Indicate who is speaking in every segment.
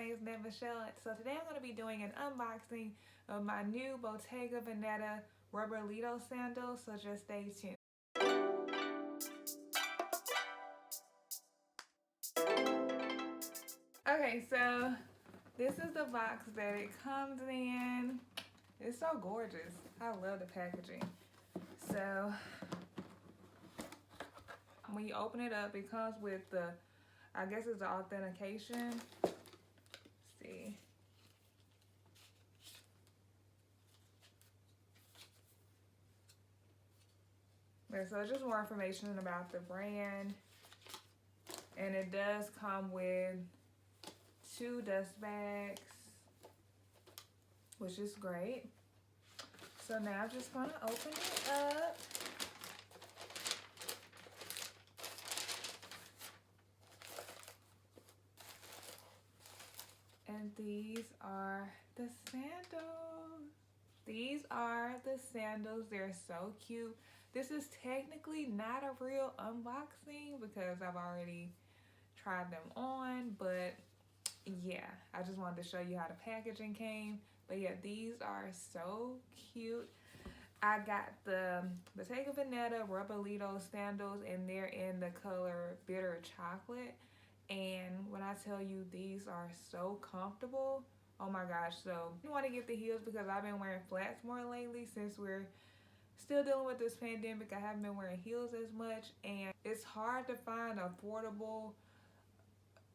Speaker 1: name is Michelle. So today I'm going to be doing an unboxing of my new Bottega Veneta rubber Lido sandals, so just stay tuned. Okay, so this is the box that it comes in. It's so gorgeous. I love the packaging. So when you open it up, it comes with the, I guess it's the authentication. Let's see. Okay, so just more information about the brand. And it does come with 2 dust bags, which is great. So now I'm just gonna open it up. And these are the sandals. These are the sandals. They're so cute. This is technically not a real unboxing because I've already tried them on, but yeah, I just wanted to show you how the packaging came. But yeah, these are so cute. I got the Bottega Veneta rubber Lido sandals, and they're in the color bitter chocolate. And when I tell you these are so comfortable, oh my gosh. So I want to get the heels because I've been wearing flats more lately since we're still dealing with this pandemic. I haven't been wearing heels as much, and it's hard to find affordable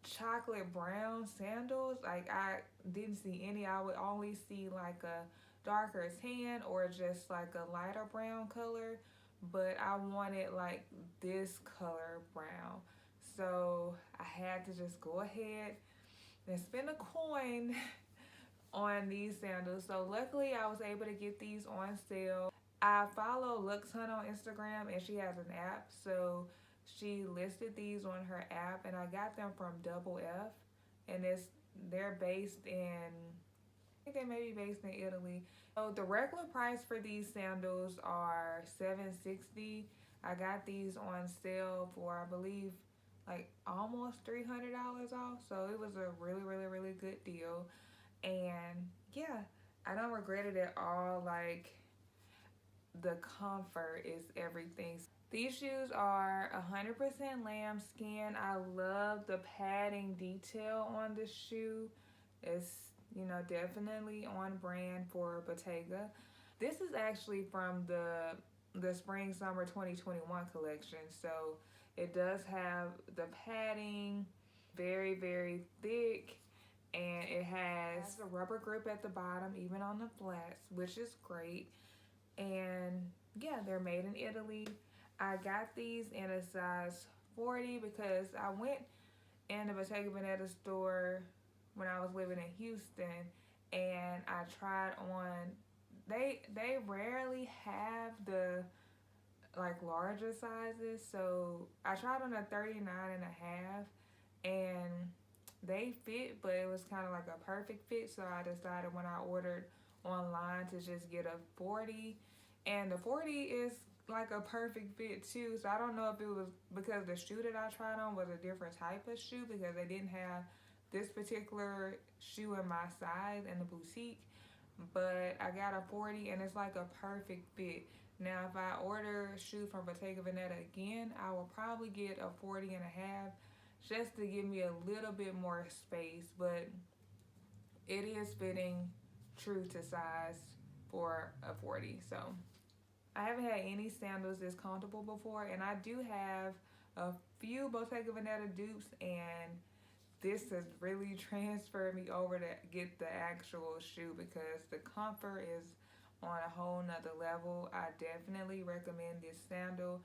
Speaker 1: chocolate brown sandals. Like, I didn't see any. I would only see like a darker tan or just like a lighter brown color, but I wanted like this color brown. So I had to just go ahead and spend a coin on these sandals. So luckily I was able to get these on sale. I follow LUXURYHAUL on Instagram, and she has an app, so she listed these on her app, and I got them from Double F, and they're based in, I think they may be based in Italy. So the regular price for these sandals are $760. I got these on sale for, I believe, like almost $300 off. So it was a really good deal. And yeah, I don't regret it at all. Like, the comfort is everything. These shoes are 100% lambskin. I love the padding detail on the shoe. It's, you know, definitely on brand for Bottega. This is actually from the spring summer 2021 collection. So it does have the padding, very thick, and it has a rubber grip at the bottom, even on the flats, which is great. And yeah, they're made in Italy. I got these in a size 40 because I went in the Bottega Veneta store when I was living in Houston, and I tried on, they rarely have the like larger sizes, so I tried on a 39.5, and they fit, but it was kind of like a perfect fit. So I decided when I ordered online to just get a 40, and the 40 is like a perfect fit too. So I don't know if it was because the shoe that I tried on was a different type of shoe, because they didn't have this particular shoe in my size in the boutique, but I got a 40 and it's like a perfect fit. Now if I order a shoe from Bottega Veneta again, I will probably get a 40.5 just to give me a little bit more space, but it is fitting true to size for a 40. So I haven't had any sandals this comfortable before, and I do have a few Bottega Veneta dupes, and this has really transferred me over to get the actual shoe because the comfort is on a whole nother level. I definitely recommend this sandal.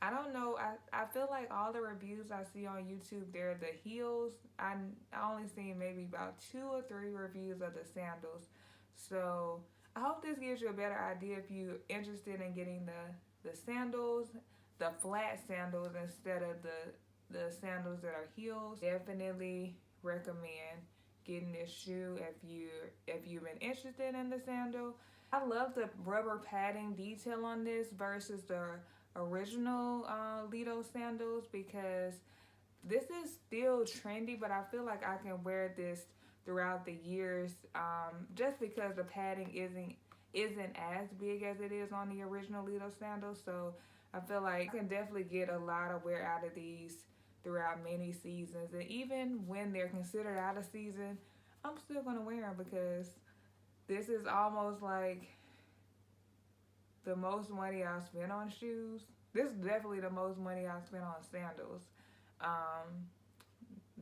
Speaker 1: I don't know, I feel like all the reviews I see on YouTube, they're the heels. I only seen maybe about 2 or 3 reviews of the sandals. So I hope this gives you a better idea if you're interested in getting the sandals, the flat sandals instead of the sandals that are heels. Definitely recommend getting this shoe if you've been interested in the sandal. I love the rubber padding detail on this versus the original Lido sandals, because this is still trendy, but I feel like I can wear this throughout the years, just because the padding isn't as big as it is on the original Lido sandals. So I feel like I can definitely get a lot of wear out of these throughout many seasons. And even when they're considered out of season, I'm still going to wear them because this is almost like the most money I've spent on shoes. This is definitely the most money I've spent on sandals. Um,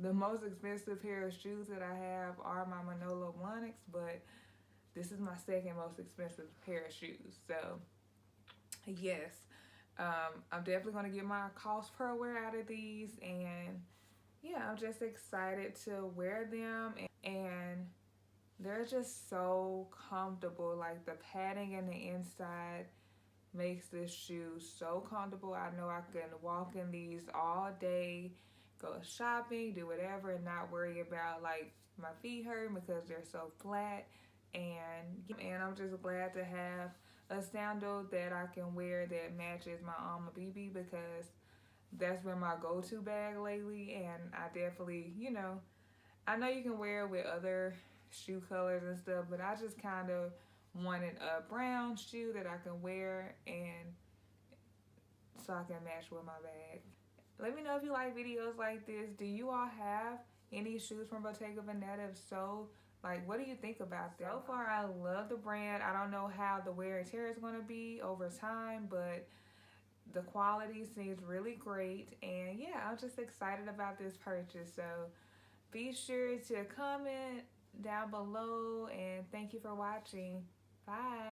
Speaker 1: the most expensive pair of shoes that I have are my Manolo Blahniks, but this is my second most expensive pair of shoes. So, yes, I'm definitely going to get my cost per wear out of these. And yeah, I'm just excited to wear them. And they're just so comfortable. Like the padding in the inside makes this shoe so comfortable. I know I can walk in these all day, go shopping, do whatever, and not worry about like my feet hurting because they're so flat. And I'm just glad to have a sandal that I can wear that matches my Alma BB because that's been my go-to bag lately. And I definitely, I know you can wear it with other shoe colors and stuff, but I just kind of wanted a brown shoe that I can wear and so I can match with my bag. Let me know if you like videos like this. Do you all have any shoes from Bottega Veneta? If so, like, what do you think about that? So far, I love the brand. I don't know how the wear and tear is going to be over time, but the quality seems really great. And yeah, I'm just excited about this purchase. So be sure to comment down below and thank you for watching. Bye.